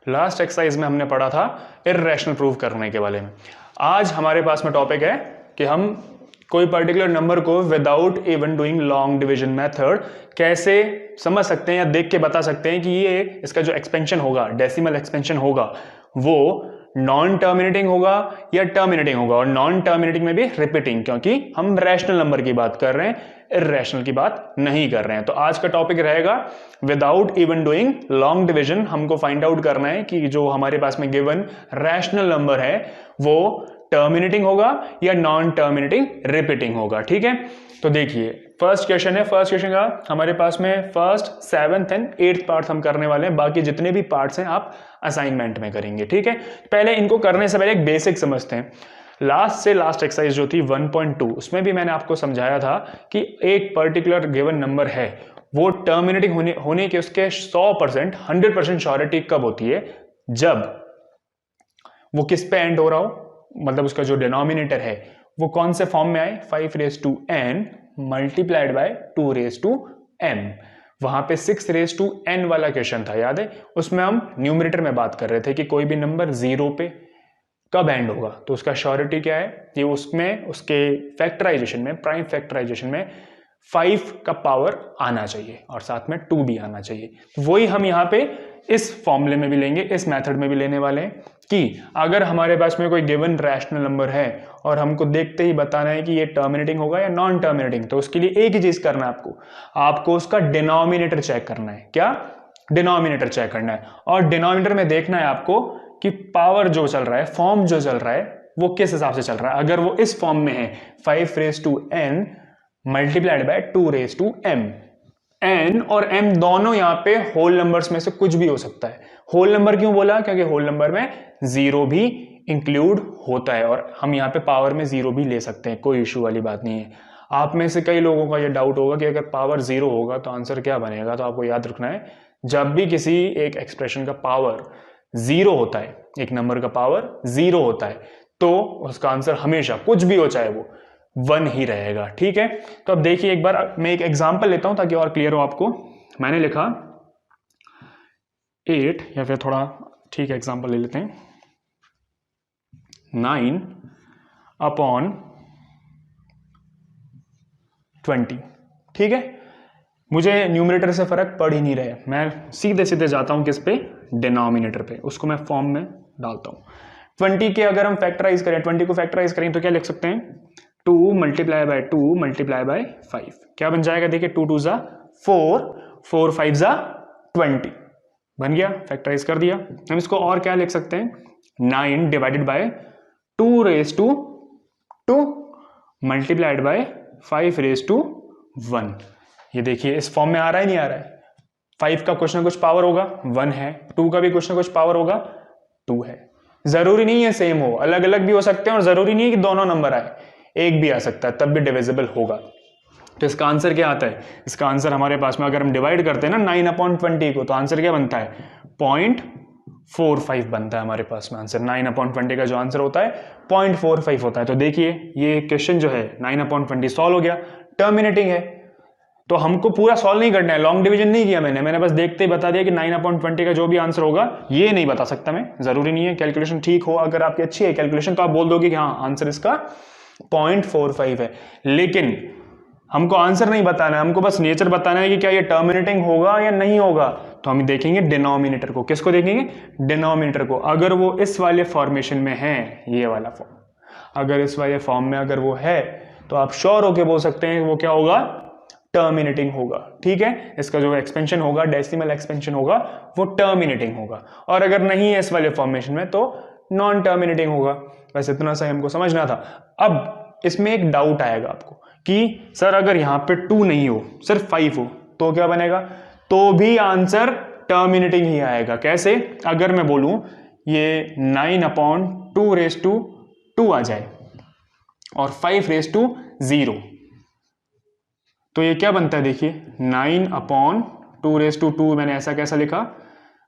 Last exercise में हमने पढ़ा था इर्रेशनल प्रूव करने के बारे में। आज हमारे पास में टॉपिक है कि हम कोई पर्टिकुलर नंबर को without even doing long division method कैसे समझ सकते हैं या देख के बता सकते हैं कि ये इसका जो एक्सपेंशन होगा, डेसिमल एक्सपेंशन होगा, वो नॉन टर्मिनेटिंग होगा या टर्मिनेटिंग होगा। और नॉन टर्मिनेटिंग में भी रिपीटिंग, क्योंकि हम रैशनल नंबर की बात कर रहे हैं, इर्रेशनल की बात नहीं कर रहे हैं। तो आज का टॉपिक रहेगा without even doing long division. हमको फाइंड आउट करना है कि जो हमारे पास में गिवन रैशनल नंबर है वो टर्मिनेटिंग होगा या नॉन टर्मिनेटिंग रिपीटिंग होगा। ठीक है, तो देखिए फर्स्ट क्वेश्चन है। फर्स्ट क्वेश्चन का हमारे पास में first, seventh and eighth part हम करने वाले हैं। बाकी जितने भी पार्ट्स हैं आप असाइनमेंट में करेंगे। ठीक है, पहले इनको करने से पहले एक बेसिक समझते हैं। लास्ट से लास्ट एक्सरसाइज जो थी 1.2, उसमें भी मैंने आपको समझाया था कि एक पर्टिकुलर गिवन नंबर है वो टर्मिनेटिंग होने के उसके 100%, 100% श्योरिटी कब होती है? जब वो किस पे एंड हो रहा हो, मतलब उसका जो डिनोमिनेटर है वो कौन से फॉर्म में आए, 5n मल्टीप्लाइड बाय 2m। वहां पे 6n वाला क्वेश्चन था, याद है? उसमें हम न्यूमरेटर में बात कर रहे थे कि कोई भी नंबर 0 पे कब एंड होगा, तो उसका श्योरिटी क्या है कि उसमें उसके फैक्टराइजेशन में, प्राइम फैक्टराइजेशन में 5 का पावर आना चाहिए और साथ में 2 भी आना चाहिए। वही हम यहाँ पे इस फॉर्मूले में भी लेंगे, इस मेथड में भी लेने वाले हैं कि अगर हमारे पास में कोई गिवन रैशनल नंबर है और हमको देखते ही बताना है कि ये टर्मिनेटिंग होगा या नॉन टर्मिनेटिंग, तो उसके लिए एक ही चीज करना है आपको उसका डिनोमिनेटर चेक करना है। क्या? डिनोमिनेटर चेक करना है। और डिनोमिनेटर में देखना है आपको कि पावर जो चल रहा है, फॉर्म जो चल रहा है, वो किस हिसाब से चल रहा है। अगर वो इस फॉर्म में है 5n multiplied by 2m, n और m दोनों यहां पे होल नंबर्स में से कुछ भी हो सकता है। होल नंबर क्यों बोला? क्योंकि होल नंबर में 0 भी इंक्लूड होता है और हम यहाँ पे पावर में 0 भी ले सकते हैं, कोई इश्यू वाली बात नहीं है। आप में से कई लोगों का ये डाउट होगा कि अगर पावर 0 होगा तो आंसर क्या बनेगा। तो आपको याद रखना है, जब भी किसी एक एक्सप्रेशन का पावर 0 होता है, एक नंबर का पावर 0 होता है, तो उसका आंसर हमेशा कुछ भी हो चाहे वो 1 ही रहेगा। ठीक है, तो अब देखिए एक बार मैं एक एग्जांपल लेता हूं ताकि और क्लियर हो आपको। मैंने लिखा 8, या फिर थोड़ा ठीक है एग्जांपल ले लेते हैं, 9/20। ठीक है, मुझे न्यूमरेटर से फर्क पड़ ही नहीं रहा है, मैं सीधे सीधे जाता हूं किस पे? डिनोमिनेटर पे। उसको मैं फॉर्म में डालता हूं। 20 के अगर हम फैक्टराइज करें, 20 को फैक्टराइज करें तो क्या लिख सकते हैं? 2 मल्टीप्लाई बाय 2 मल्टीप्लाई बाय 5। क्या बन जाएगा? देखिए 2 2 जा 4, 4 5 जा 20, बन गया, फैक्टराइज कर दिया। हम इसको और क्या लिख सकते हैं? 9 divided by 2 raise to 2 multiplied by 5 raise to 1। ये देखिए इस फॉर्म में आ रहा है, नहीं आ रहा है? 5 का कुछ ना कुछ पावर होगा, 1 है। 2 का भी कुछ ना कुछ पावर होगा, 2 है। जरूरी नहीं है सेम हो, अलग अलग भी हो सकते हैं और जरूरी नहीं है कि दोनों नंबर आए, एक भी आ सकता है, तब भी डिविजिबल होगा। तो इसका आंसर क्या आता है? इसका आंसर हमारे पास में अगर हम डिवाइड करते हैं ना 9/20 को, तो आंसर क्या बनता है? 0.45 बनता है हमारे पास में आंसर। 9/20 का जो आंसर होता है 0.45 होता है। तो देखिए ये क्वेश्चन जो है 9/20 सॉल्व हो गया, टर्मिनेटिंग है। तो हमको पूरा सॉल्व नहीं करना है, लॉन्ग डिवीजन नहीं किया मैंने बस देखते ही बता दिया कि 9/20 का जो भी आंसर होगा, ये नहीं बता सकता मैं, जरूरी नहीं है कैलकुलेशन ठीक हो। अगर आपकी अच्छी है कैलकुलेशन तो आप बोल दोगे कि हाँ आंसर इसका 0.45 है, लेकिन हमको आंसर नहीं बताना है, हमको बस नेचर बताना है कि क्या ये टर्मिनेटिंग होगा या नहीं होगा। तो हम देखेंगे डिनोमिनेटर को। किसको देखेंगे? डिनोमिनेटर को। अगर वो इस वाले फॉर्मेशन में है, ये वाला फॉर्म, अगर इस वाले फॉर्म में अगर वो है तो आप श्योर होके बोल सकते हैं वो क्या होगा? टर्मिनेटिंग होगा। ठीक है, इसका जो एक्सपेंशन होगा, डेसिमल एक्सपेंशन होगा, वो टर्मिनेटिंग होगा। और अगर नहीं है इस वाले फॉर्मेशन में तो नॉन टर्मिनेटिंग होगा। बस इतना सा हमको समझना था। अब इसमें एक डाउट आएगा आपको कि सर अगर यहाँ पे 2 नहीं हो, सिर्फ 5 हो, तो क्या बनेगा? तो भी आंसर टर्मिनेटिंग ही आएगा। कैसे? अगर मैं बोलूं ये 9/2 रेज टू 2 आ जाए और 5 रेज टू 0, तो ये क्या बनता है? देखिए 9/2 रेज टू 2 मैंने ऐसा कैसा लिखा?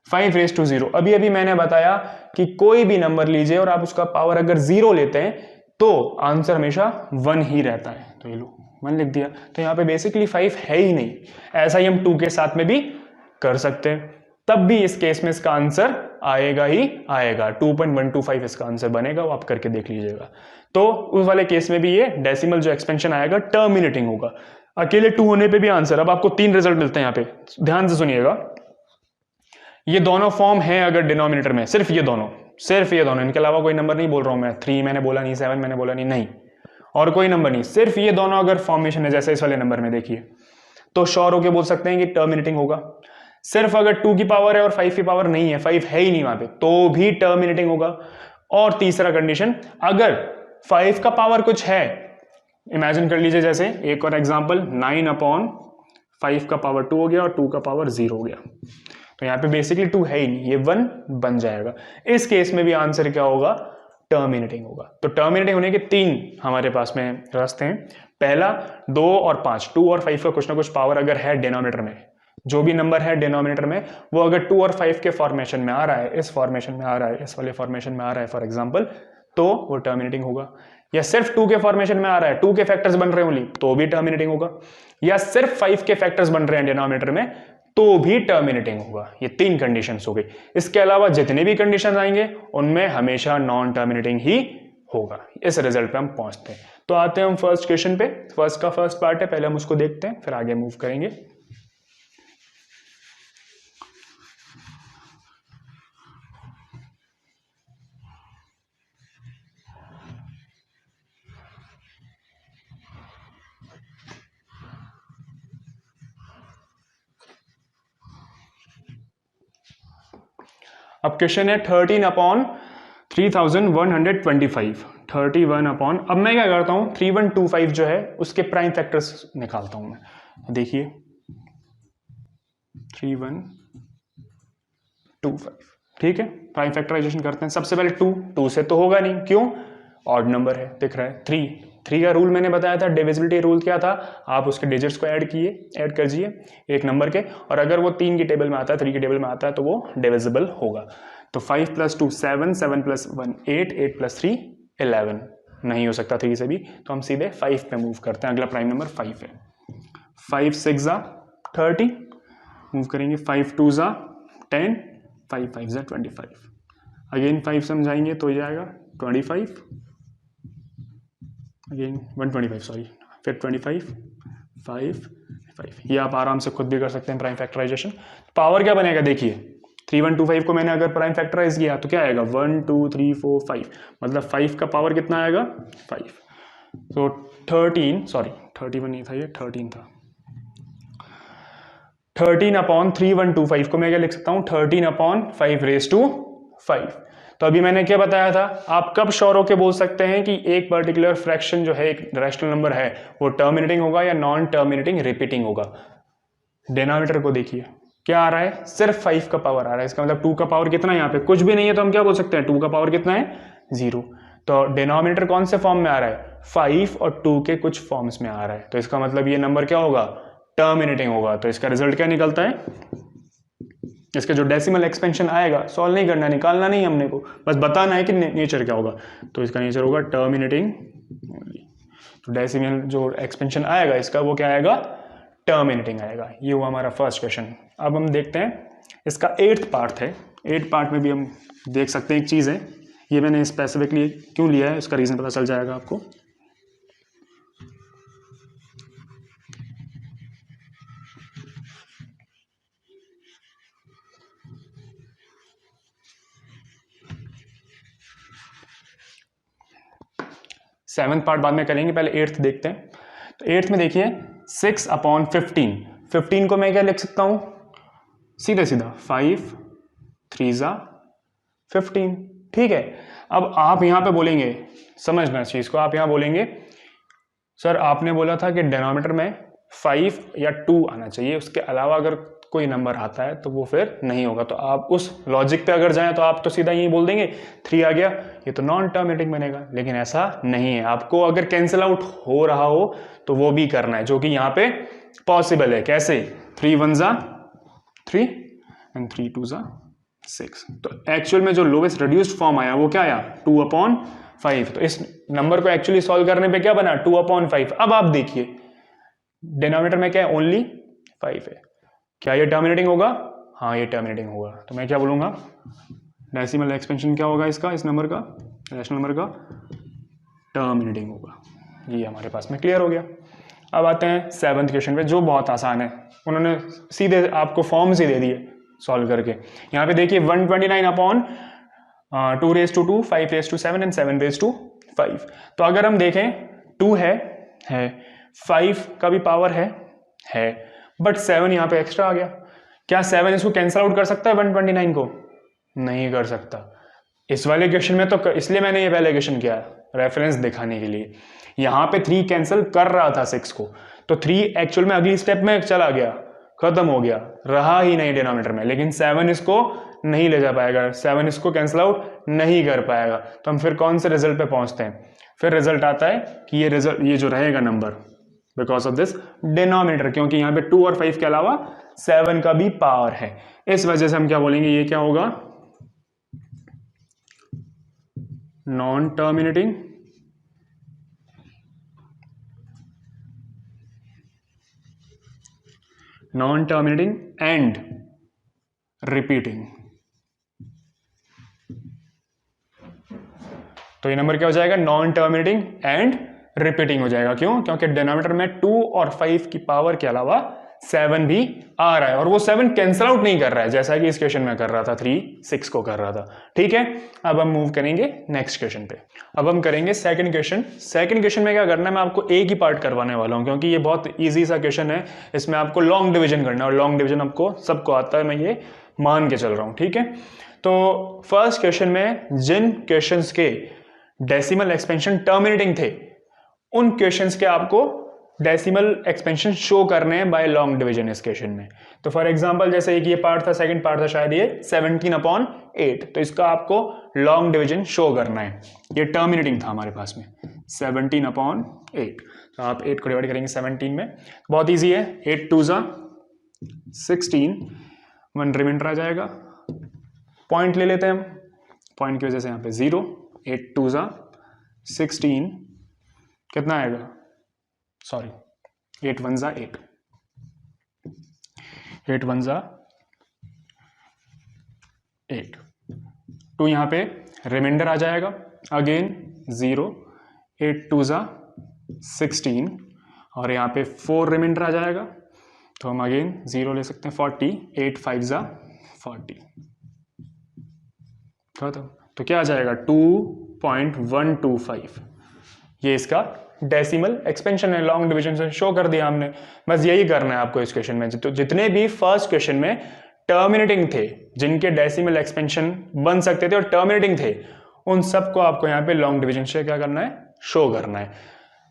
5 रेज टू 0। अभी अभी मैंने बताया कि कोई भी नंबर लीजिए और आप उसका पावर अगर 0 लेते हैं तो आंसर हमेशा 1 ही रहता है। तो ये लो 1 लिख दिया। तो यहाँ पे बेसिकली 5 है ही नहीं। ऐसा ही हम 2 के साथ में भी कर सकते हैं, तब भी इस केस में इसका आंसर आएगा ही आएगा। 2.125 इसका आंसर बनेगा, वो आप करके देख लीजिएगा। तो उस वाले केस में भी ये डेसिमल जो एक्सपेंशन आएगा टर्मिनेटिंग होगा। अकेले 2 होने पे भी आंसर। अब आपको 3 रिजल्ट मिलते हैं यहाँ पे, ध्यान से सुनिएगा। ये दोनों फॉर्म है अगर डिनोमिनेटर में, सिर्फ ये दोनों, इनके अलावा कोई नंबर नहीं बोल रहा हूं मैं। 3 मैंने बोला नहीं, 7 मैंने बोला नहीं, और कोई नंबर नहीं, सिर्फ ये दोनों अगर फॉर्मेशन है जैसे इस वाले नंबर में देखिए, तो श्योर होके बोल सकते हैं कि टर्मिनेटिंग होगा। सिर्फ अगर 2 की पावर है और 5 की पावर नहीं है, 5 है ही नहीं वहां पे, तो भी टर्मिनेटिंग होगा। और तीसरा कंडीशन, अगर 5 का पावर कुछ है, इमेजिन कर लीजिए जैसे एक और एग्जांपल, 9/5 का पावर 2 हो गया और 2 का पावर 0 हो गया, तो यहाँ पे बेसिकली 2 है ही नहीं, ये 1 बन जाएगा। इस केस में भी आंसर क्या होगा? टर्मिनेटिंग होगा। तो टर्मिनेटिंग होने के 3 हमारे पास में रास्ते हैं। पहला 2 और 5, 2 और 5 का कुछ ना कुछ पावर अगर है डिनोमिनेटर में, जो भी नंबर है डिनोमिनेटर में, वो अगर 2 और 5 के फॉर्मेशन में आ रहा है, इस फॉर्मेशन में आ रहा है, इस वाले फॉर्मेशन में आ रहा है फॉर एग्जाम्पल, तो वो टर्मिनेटिंग होगा। या सिर्फ 2 के फॉर्मेशन में आ रहा है, 2 के फैक्टर्स बन रहे हैं ओनली, तो भी टर्मिनेटिंग होगा। या सिर्फ 5 के फैक्टर्स बन रहे हैं डिनोमिनेटर में, तो भी टर्मिनेटिंग होगा। ये 3 कंडीशंस हो गई। इसके अलावा जितने भी कंडीशंस आएंगे उनमें हमेशा नॉन टर्मिनेटिंग ही होगा। इस रिजल्ट पे हम पहुंचते हैं। तो आते हैं हम फर्स्ट क्वेश्चन पे। फर्स्ट का फर्स्ट पार्ट है, पहले हम उसको देखते हैं, फिर आगे मूव करेंगे। अब क्वेश्चन है 13/3125, 31 अब मैं क्या करता हूं, 3125 जो है उसके प्राइम फैक्टर्स निकालता हूं मैं। देखिए 3125, ठीक है, प्राइम फैक्टराइजेशन करते हैं। सबसे पहले 2 से तो होगा नहीं, क्यों? ऑड नंबर है, दिख रहा है। 3 का रूल मैंने बताया था, डिविजिबिलिटी रूल क्या था, आप उसके डिजिट्स को ऐड कर दीजिए एक नंबर के, और अगर वो 3 की टेबल में आता है, 3 की टेबल में आता है, तो वो डिविजिबल होगा। तो 5 + 2 7, 7 + 1 8, 8 + 3 11, नहीं हो सकता 3 से भी, तो हम सीधे 5 पे मूव करते हैं। अगला प्राइम नंबर 5 है। 5 6 30, मूव करेंगे। 5 2 10, 5 5 25, अगेन 5 समझाएंगे तो हो जाएगा 25, अगेन 125, सॉरी, फिर 25 5 5। ये आप आराम से खुद भी कर सकते हैं प्राइम फैक्टराइजेशन। पावर क्या बनेगा देखिए, 3125 को मैंने अगर प्राइम फैक्टराइज किया तो क्या आएगा, 1 2 3 4 5, मतलब 5 का पावर कितना आएगा, 5। तो 13, सॉरी 31 नहीं था, ये 13 था। 13/3125 को मैं क्या लिख सकता हूं, 13/5⁵5। तो अभी मैंने क्या बताया था, आप कब श्योर होके बोल सकते हैं कि एक पर्टिकुलर फ्रैक्शन जो है, एक रैशनल नंबर है, वो टर्मिनेटिंग होगा या नॉन टर्मिनेटिंग रिपीटिंग होगा। डिनोमिनेटर को देखिए क्या आ रहा है, सिर्फ 5 का पावर आ रहा है, इसका मतलब 2 का पावर कितना है, यहाँ पे कुछ भी नहीं है, तो हम क्या बोल सकते हैं, 2 का पावर कितना है, 0। तो डिनोमिनेटर कौन से फॉर्म में आ रहा है, 5 और 2 के कुछ फॉर्म्स में आ रहा है, तो इसका मतलब ये नंबर क्या होगा, टर्मिनेटिंग होगा। तो इसका रिजल्ट क्या निकलता है, इसका जो डेसिमल एक्सपेंशन आएगा, सॉल्व नहीं करना, निकालना नहीं हमने को, बस बताना है कि नेचर क्या होगा। तो इसका नेचर होगा टर्मिनेटिंग। तो डेसिमल जो एक्सपेंशन आएगा इसका, वो क्या आएगा, टर्मिनेटिंग आएगा। ये हुआ हमारा फर्स्ट क्वेश्चन। अब हम देखते हैं इसका 8th पार्ट है। 8th पार्ट में भी हम देख सकते हैं एक चीज़ है, ये मैंने स्पेसिफिकली क्यों लिया है, इसका रीज़न पता चल जाएगा आपको। सेवंथ पार्ट बाद में करेंगे, पहले 8th देखते हैं। तो 8th में देखिए 6/15, 15 को मैं क्या लिख सकता हूं, सीधा सीधा 5 3 15, ठीक है। अब आप यहां पे बोलेंगे, समझना इस चीज को, आप यहां बोलेंगे सर आपने बोला था कि डिनोमिनेटर में 5 या 2 आना चाहिए, उसके अलावा अगर कोई नंबर आता है तो वो फिर नहीं होगा। तो आप उस लॉजिक पे अगर जाएं तो आप तो सीधा यही बोल देंगे 3 आ गया, ये तो नॉन टर्मिनेटिंग बनेगा, लेकिन ऐसा नहीं है। आपको अगर कैंसिल आउट हो रहा हो तो वो भी करना है, जो कि यहाँ पे पॉसिबल है। कैसे, 3 1 3 एंड 3 2 6। तो एक्चुअल में जो लोवेस्ट रिड्यूस्ड फॉर्म आया वो क्या आया, 2/5। तो इस नंबर को एक्चुअली सॉल्व करने पे क्या बना, 2/5। अब आप देखिए डिनोमिनेटर में क्या है, ओनली 5 है, क्या ये टर्मिनेटिंग होगा, हाँ ये टर्मिनेटिंग होगा। तो मैं क्या बोलूंगा, डेसिमल एक्सपेंशन क्या होगा इसका, इस नंबर का, रैशनल नंबर का टर्मिनेटिंग होगा। ये हमारे पास में क्लियर हो गया। अब आते हैं 7th क्वेश्चन पे जो बहुत आसान है, उन्होंने सीधे आपको फॉर्म्स ही दे दिए सॉल्व करके। यहाँ पे देखिए 129 upon 2 raised to 2, 5 raised to 7 and 7 raised to 5। तो अगर हम देखें 2 है 5 का भी पावर है बट 7 यहाँ पे एक्स्ट्रा आ गया। क्या 7 इसको कैंसिल आउट कर सकता है 129 को? नहीं कर सकता। इस वाले क्वेश्चन में तो इसलिए मैंने ये पहले क्वेश्चन किया रेफरेंस दिखाने के लिए। यहाँ पे 3 कैंसिल कर रहा था 6 को, तो 3 एक्चुअल में अगली स्टेप में चला गया, खत्म हो गया, रहा ही नहीं डिनोमिनेटर में। लेकिन 7 इसको नहीं ले जा पाएगा, 7 इसको कैंसिल आउट नहीं कर पाएगा। तो हम फिर कौन से रिजल्ट पे पहुंचते हैं? फिर रिजल्ट आता है कि ये जो रहेगा number because of this denominator, क्योंकि यहाँ पे 2 और 5 के अलावा 7 का भी पावर है। इस वजह से हम क्या बोलेंगे, ये क्या होगा, नॉन टर्मिनेटिंग एंड रिपीटिंग। तो ये नंबर क्या हो जाएगा, नॉन टर्मिनेटिंग एंड रिपीटिंग हो जाएगा। क्यों? क्योंकि डिनोमिनेटर में 2 और 5 की पावर के अलावा 7 भी आ रहा है और वो 7 कैंसिल आउट नहीं कर रहा है जैसा कि इस क्वेश्चन में कर रहा था, 3 6 को कर रहा था। ठीक है, अब हम मूव करेंगे नेक्स्ट क्वेश्चन पे। अब हम करेंगे सेकंड क्वेश्चन। सेकंड क्वेश्चन में क्या करना है, मैं आपको एक ही पार्ट करवाने वाला हूं क्योंकि ये बहुत ईजी सा क्वेश्चन है। इसमें आपको लॉन्ग डिविजन करना है और लॉन्ग डिविजन आपको सबको आता है, मैं ये मान के चल रहा हूं। ठीक है, तो फर्स्ट क्वेश्चन में जिन क्वेश्चंस के डेसिमल एक्सपेंशन टर्मिनेटिंग थे उन क्वेश्चंस के आपको डेसिमल एक्सपेंशन शो करने हैं बाय लॉन्ग डिवीजन इस क्वेश्चन में। तो फॉर एग्जांपल जैसे एक ये पार्ट था, सेकंड पार्ट था शायद ये 17/8, तो इसका आपको लॉन्ग डिवीजन शो करना है। ये टर्मिनेटिंग था हमारे पास में 17/8, तो आप 8 को डिवाइड करेंगे 17 में, बहुत ईजी है। 8 2 जा 16, 1 रिमाइंडर आ जाएगा, पॉइंट ले लेते हैं हम, पॉइंट की वजह से यहाँ पे 0, 8 2 जा 16, कितना आएगा, सॉरी 8 1 जा 8, 8 1 जा 8, 2 यहाँ पे रिमाइंडर आ जाएगा, अगेन 0, 8 2 जा 16 और यहाँ पे 4 रिमाइंडर आ जाएगा, तो हम अगेन 0 ले सकते हैं, 40, 8 5 जा 40, तो क्या आ जाएगा 2.125। ये इसका डेसिमल एक्सपेंशन है, लॉन्ग डिवीजन से शो कर दिया हमने। बस यही करना है आपको इस क्वेश्चन में। तो जितने भी फर्स्ट क्वेश्चन में टर्मिनेटिंग थे, जिनके डेसिमल एक्सपेंशन बन सकते थे और टर्मिनेटिंग थे, उन सबको आपको यहाँ पे लॉन्ग डिवीजन से क्या करना है, शो करना है।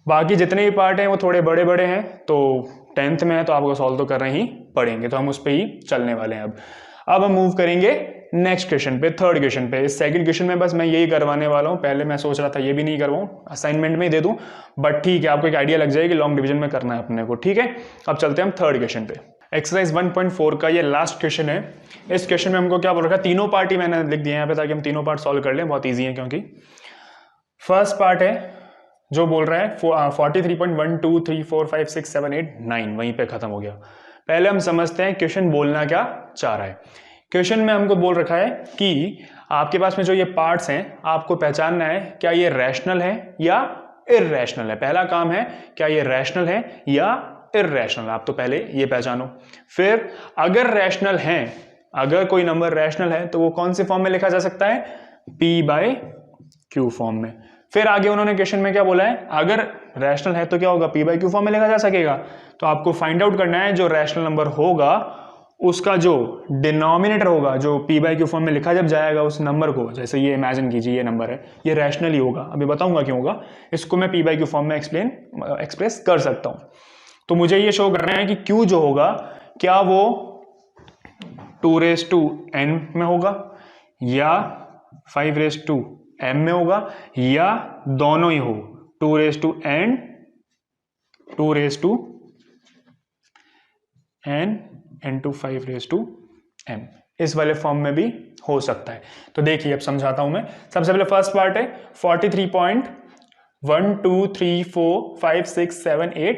बाकी जितने भी पार्ट हैं वो थोड़े बड़े बड़े हैं, तो 10th में है तो आपको सॉल्व तो करना ही पड़ेंगे, तो हम उस पर ही चलने वाले हैं। अब हम मूव करेंगे नेक्स्ट क्वेश्चन पे, थर्ड क्वेश्चन पे। इस सेकंड क्वेश्चन में बस मैं यही करवाने वाला हूँ। पहले मैं सोच रहा था ये भी नहीं करवाऊँ, असाइनमेंट में ही दे दूँ, बट ठीक है, आपको एक आइडिया लग जाएगी लॉन्ग डिवीजन में करना है अपने को। ठीक है, अब चलते हैं हम थर्ड क्वेश्चन पे। एक्सरसाइज 1.4 का ये लास्ट क्वेश्चन है। इस क्वेश्चन में हमको क्या बोल रखा है, तीनों पार्ट ही मैंने लिख दिए यहाँ पे ताकि हम तीनों पार्ट सॉल्व कर लें, बहुत ईजी है। क्योंकि फर्स्ट पार्ट है जो बोल रहा है 43.123456789, वहीं पे खत्म हो गया। पहले हम समझते हैं क्वेश्चन बोलना क्या चाह रहा है। क्वेश्चन में हमको बोल रखा है कि आपके पास में जो ये पार्ट्स हैं आपको पहचानना है क्या ये रैशनल है या इररैशनल है। पहला काम है क्या ये रैशनल है या इररैशनल, आप तो पहले ये पहचानो। फिर अगर रैशनल है, अगर कोई नंबर रैशनल है तो वो कौन से फॉर्म में लिखा जा सकता है, P/Q फॉर्म में। फिर आगे उन्होंने क्वेश्चन में क्या बोला है, अगर रैशनल है तो क्या होगा, P/Q फॉर्म में लिखा जा सकेगा। तो आपको फाइंड आउट करना है जो रैशनल नंबर होगा उसका जो डिनोमिनेटर होगा, जो P/Q फॉर्म में लिखा जब जाएगा उस नंबर को, जैसे ये इमेजिन कीजिए ये नंबर है, ये रैशनल ही होगा, अभी बताऊंगा क्यों होगा, इसको मैं P/Q फॉर्म में एक्सप्रेस कर सकता हूं। तो मुझे ये शो करना है कि Q जो होगा क्या वो 2n में होगा या 5m में होगा या दोनों ही हो, 2n 2n 5m, इस वाले फॉर्म में भी हो सकता है। तो देखिए अब समझाता हूं मैं। सबसे पहले फर्स्ट पार्ट है 43.123456789,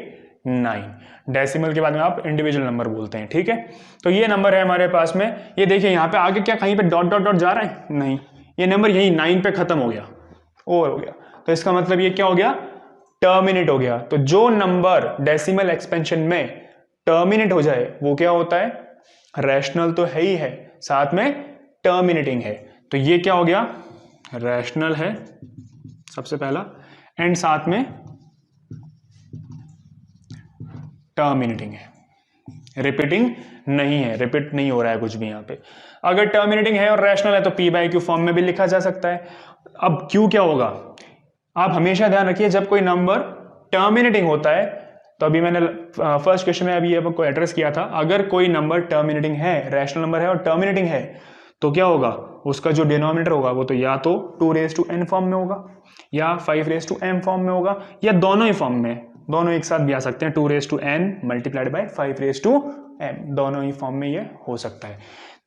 9। डेसिमल के बाद में आप इंडिविजुअल नंबर बोलते हैं, ठीक है। तो ये नंबर है हमारे पास में, ये देखिए यहाँ पे आगे क्या कहीं पे डॉट डॉट डॉट जा रहा है, नहीं, ये नंबर यही 9 पे खत्म हो गया, ओवर हो गया। तो इसका मतलब ये क्या हो गया, टर्मिनेट हो गया। तो जो नंबर डेसिमल एक्सपेंशन में टर्मिनेट हो जाए वो क्या होता है, रैशनल तो है ही है, साथ में टर्मिनेटिंग है। तो ये क्या हो गया, रैशनल है सबसे पहला, एंड साथ में टर्मिनेटिंग है, रिपीटिंग नहीं है, रिपीट नहीं हो रहा है कुछ भी यहाँ पे। अगर टर्मिनेटिंग है और रैशनल है तो पी बाई क्यू फॉर्म में भी लिखा जा सकता है। अब क्यू क्या होगा, आप हमेशा ध्यान रखिए जब कोई नंबर टर्मिनेटिंग होता है, तो अभी मैंने फर्स्ट क्वेश्चन में अभी आपको एड्रेस किया था, अगर कोई नंबर टर्मिनेटिंग है, रैशनल नंबर है और टर्मिनेटिंग है, तो क्या होगा, उसका जो डिनोमिनेटर होगा वो तो या तो 2n फॉर्म में होगा या 5m फॉर्म में होगा, या दोनों ही फॉर्म में, दोनों एक साथ भी आ सकते हैं, 2n मल्टीप्लाइड बाय 5m, दोनों ही फॉर्म में ये हो सकता है।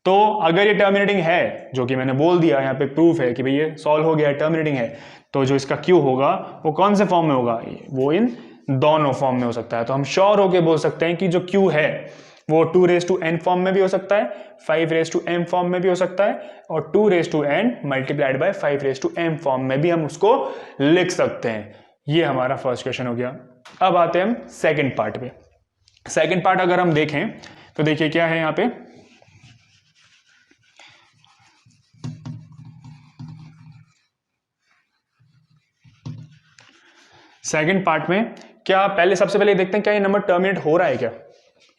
तो अगर ये टर्मिनेटिंग है, जो कि मैंने बोल दिया यहाँ पे प्रूफ है कि भाई ये सॉल्व हो गया, टर्मिनेटिंग है, तो जो इसका क्यू होगा वो कौन से फॉर्म में होगा, वो इन दोनों फॉर्म में हो सकता है। तो हम श्योर होके बोल सकते हैं कि जो क्यू है वो 2n फॉर्म में भी हो सकता है, 5m फॉर्म में भी हो सकता है, और 2n multiplied by 5m form में भी हम उसको लिख सकते हैं। ये हमारा फर्स्ट क्वेश्चन हो गया। अब आते हैं हम सेकंड पार्ट पे। सेकंड पार्ट अगर हम देखें तो देखिए क्या है यहाँ पे, सेकंड पार्ट में क्या, पहले सबसे पहले देखते हैं क्या ये नंबर टर्मिनेट हो रहा है क्या।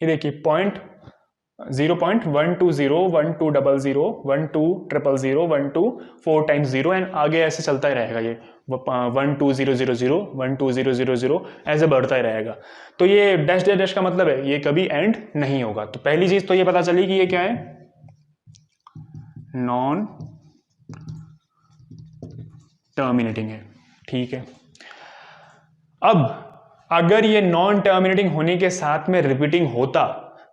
ये देखिए 0.120 1200 12000 124 टाइम्स 0 एंड आगे ऐसे चलता ही रहेगा, ये 12000 12000 ऐसे बढ़ता ही रहेगा। तो ये डैश डैश डैश का मतलब है ये कभी एंड नहीं होगा। तो पहली चीज तो ये पता चली कि ये क्या है, नॉन टर्मिनेटिंग है, ठीक है। अब अगर ये नॉन टर्मिनेटिंग होने के साथ में रिपीटिंग होता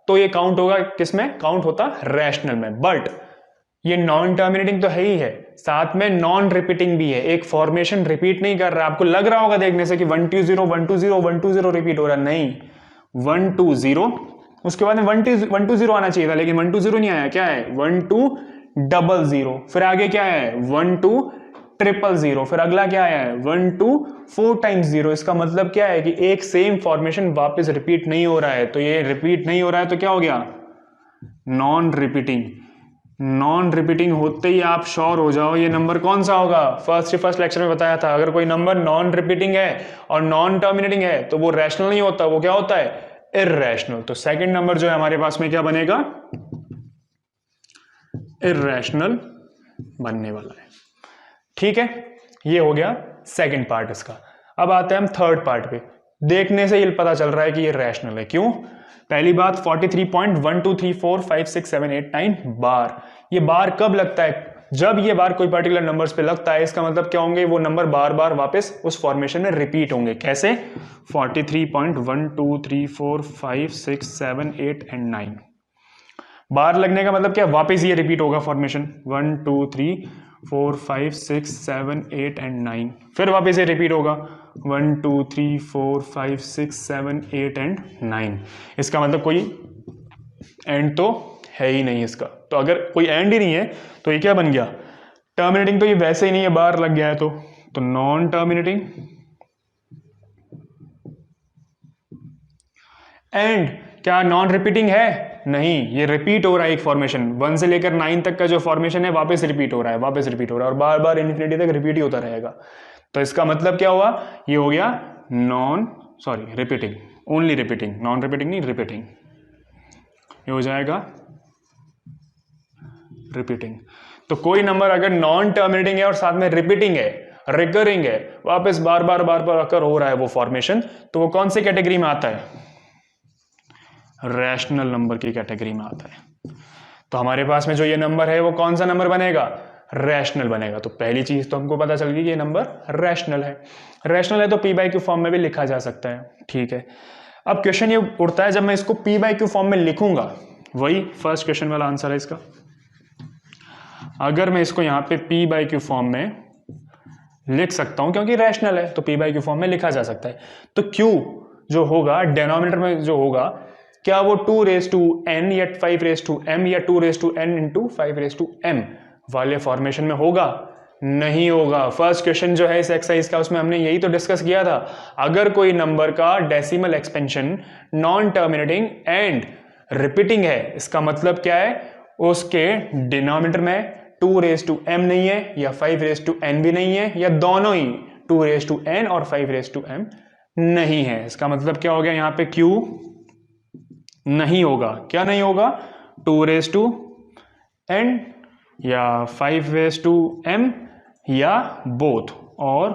तो ये काउंट होगा किसमें, काउंट होता रैशनल में। बट ये नॉन टर्मिनेटिंग तो है ही है, साथ में नॉन रिपीटिंग भी है, एक फॉर्मेशन रिपीट नहीं कर रहा। आपको लग रहा होगा देखने से कि 120 120 120 रिपीट हो रहा, नहीं, 120 उसके बाद में 120 आना चाहिए था, लेकिन 120 नहीं आया, क्या है 1200, फिर आगे क्या है 12000, फिर अगला क्या आया है 124 टाइम्स 0। इसका मतलब क्या है कि एक सेम फॉर्मेशन वापस रिपीट नहीं हो रहा है। तो ये रिपीट नहीं हो रहा है तो क्या हो गया, नॉन रिपीटिंग। नॉन रिपीटिंग होते ही आप श्योर हो जाओ ये नंबर कौन सा होगा, फर्स्ट लेक्चर में बताया था, अगर कोई नंबर नॉन रिपीटिंग है और नॉन टर्मिनेटिंग है तो वो रैशनल नहीं होता, वो क्या होता है, इररैशनल। तो सेकंड नंबर जो है हमारे पास में क्या बनेगा, इररैशनल बनने वाला है, ठीक है। ये हो गया सेकंड पार्ट इसका। अब आते हैं हम थर्ड पार्ट पे। देखने से ये पता चल रहा है कि ये रैशनल है, क्यों, पहली बात 43.123456789 बार। ये बार कब लगता है, जब ये बार कोई पर्टिकुलर नंबर्स पे लगता है, इसका मतलब क्या होंगे, वो नंबर बार बार वापस उस फॉर्मेशन में रिपीट होंगे। कैसे, 43.1234567 एंड 9 बार लगने का मतलब क्या, वापस ये रिपीट होगा फॉर्मेशन 1 2 3 4 5 6 7 8 एंड 9, फिर वापस ये रिपीट होगा 1 2 3 4 5 6 7 8 एंड 9। इसका मतलब कोई एंड तो है ही नहीं इसका। तो अगर कोई एंड ही नहीं है तो ये क्या बन गया, टर्मिनेटिंग। तो ये वैसे ही नहीं है, बार लग गया है तो नॉन टर्मिनेटिंग। एंड क्या नॉन रिपीटिंग है, नहीं, ये रिपीट हो रहा है एक फॉर्मेशन, 1 से लेकर 9 तक का जो फॉर्मेशन है वापस रिपीट हो रहा है, वापस रिपीट हो रहा है, और बार बार इन्फिनिटी तक रिपीट ही होता रहेगा। तो इसका मतलब क्या हुआ, ये हो गया repeating, only repeating, non repeating नहीं, रिपीटिंग। ये हो जाएगा रिपीटिंग। तो कोई नंबर अगर नॉन टर्मिनेटिंग है और साथ में रिपीटिंग है, रिकरिंग है, वापस बार बार अकर हो रहा है वो फॉर्मेशन, तो वो कौन सी कैटेगरी में आता है, रैशनल नंबर की कैटेगरी में आता है। तो हमारे पास में जो ये नंबर है वो कौन सा नंबर बनेगा, रैशनल बनेगा। तो पहली चीज तो हमको पता चल गई कि ये नंबर रैशनल है। रैशनल है तो पी बाई क्यू फॉर्म में भी लिखा जा सकता है, ठीक है। अब क्वेश्चन ये उठता है, जब मैं इसको पी बाई क्यू फॉर्म में लिखूंगा, वही फर्स्ट क्वेश्चन वाला आंसर है इसका। अगर मैं इसको यहाँ पे पी बाई क्यू फॉर्म में लिख सकता हूं, क्योंकि रैशनल है तो पी बाई क्यू फॉर्म में लिखा जा सकता है। तो क्यू जो होगा डिनोमिनेटर में जो होगा, क्या वो 2 रेज टू n या 5 रेज टू m या 2 raise to n into 5 raise to m वाले फॉर्मेशन में होगा? नहीं होगा। फर्स्ट क्वेश्चन जो है इस एक्सरसाइज का, उसमें हमने यही तो डिस्कस किया था। अगर कोई नंबर का decimal expansion non terminating and repeating है, इसका मतलब क्या है, उसके डिनोमिनेटर में 2 रेज टू m नहीं है या 5 रेज टू n भी नहीं है, या दोनों ही 2 रेज टू n और 5 रेज टू m नहीं है। इसका मतलब क्या हो गया, यहां पे q नहीं होगा। क्या नहीं होगा? 2 रेज टू n या 5 रेज टू m या बोथ, और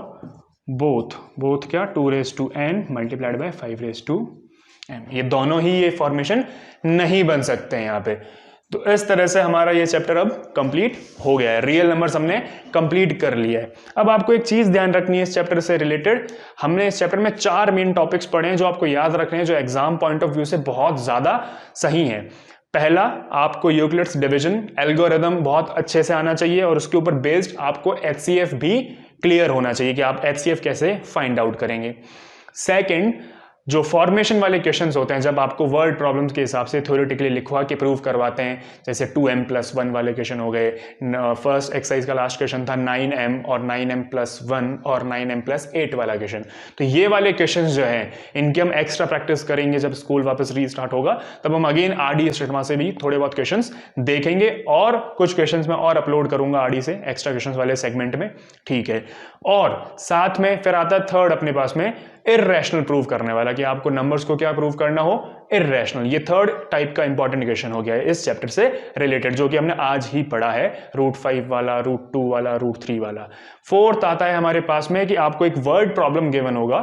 बोथ क्या 2 raise to n multiplied by 5 raise to m, ये दोनों ही ये फॉर्मेशन नहीं बन सकते हैं यहाँ पे। तो इस तरह से हमारा ये चैप्टर अब कंप्लीट हो गया है। रियल नंबर्स हमने कंप्लीट कर लिया है। अब आपको एक चीज ध्यान रखनी है इस चैप्टर से रिलेटेड, हमने इस चैप्टर में 4 मेन टॉपिक्स पढ़े हैं जो आपको याद रखने हैं, जो एग्जाम पॉइंट ऑफ व्यू से बहुत ज्यादा सही है। पहला, आपको यूक्लिड्स डिवीजन एल्गोरिथम बहुत अच्छे से आना चाहिए, और उसके ऊपर बेस्ड आपको HCF भी क्लियर होना चाहिए कि आप HCF कैसे फाइंड आउट करेंगे। सेकंड, जो फॉर्मेशन वाले क्वेश्चंस होते हैं, जब आपको वर्ड प्रॉब्लम्स के हिसाब से थ्योरेटिकली लिखवा के प्रूव करवाते हैं, जैसे 2m+1 वाले क्वेश्चन हो गए। फर्स्ट एक्सरसाइज का लास्ट क्वेश्चन था 9m और 9m+1 और 9m+8 वाला क्वेश्चन। तो ये वाले क्वेश्चंस जो हैं, इनकी हम एक्स्ट्रा प्रैक्टिस करेंगे जब स्कूल वापस रीस्टार्ट होगा, तब हम अगेन RD स्टेटमा से भी थोड़े बहुत क्वेश्चंस देखेंगे, और कुछ क्वेश्चंस मैं और अपलोड करूंगा RD से एक्स्ट्रा क्वेश्चंस वाले सेगमेंट में, ठीक है। और साथ में फिर आता है थर्ड अपने पास में, इर्रेशनल प्रूव करने वाला, कि आपको नंबर्स को क्या प्रूव करना हो, इर्रेशनल। ये थर्ड टाइप का इंपॉर्टेंट क्वेश्चन हो गया है इस चैप्टर से रिलेटेड, जो कि हमने आज ही पढ़ा है, √5 वाला, √2 वाला, √3 वाला। फोर्थ आता है हमारे पास में कि आपको एक वर्ड प्रॉब्लम गिवन होगा,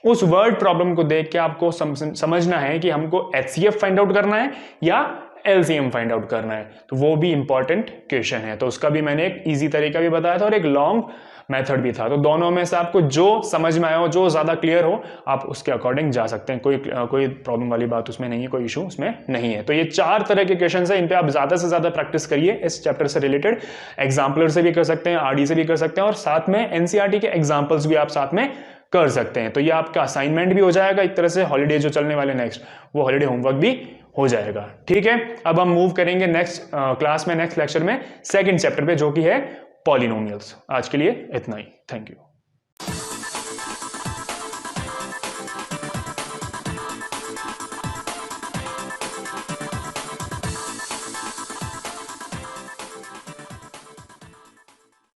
उस वर्ड प्रॉब्लम को देख के आपको समझना है कि हमको HCF फाइंड आउट करना है या LCM फाइंड आउट करना है। तो वो भी इंपॉर्टेंट क्वेश्चन है, तो उसका भी मैंने एक इजी तरीका भी बताया था और एक लॉन्ग मेथड भी था। तो दोनों में से आपको जो समझ में आया हो, जो ज्यादा क्लियर हो, आप उसके अकॉर्डिंग जा सकते हैं। कोई प्रॉब्लम वाली बात उसमें नहीं है, कोई इशू उसमें नहीं है। तो ये 4 तरह के क्वेश्चन है, इन पे आप ज्यादा से ज्यादा प्रैक्टिस करिए इस चैप्टर से रिलेटेड। एग्जाम्पलर से भी कर सकते हैं, RD से भी कर सकते हैं, और साथ में NCERT के एग्जाम्पल्स भी आप साथ में कर सकते हैं। तो ये आपका असाइनमेंट भी हो जाएगा एक तरह से, हॉलीडे जो चलने वाले नेक्स्ट, वो हॉलीडे होमवर्क भी हो जाएगा, ठीक है। अब हम मूव करेंगे नेक्स्ट क्लास में, नेक्स्ट लेक्चर में, सेकंड चैप्टर पे, जो कि है पॉलिनोमियल्स। आज के लिए इतना ही, थैंक यू।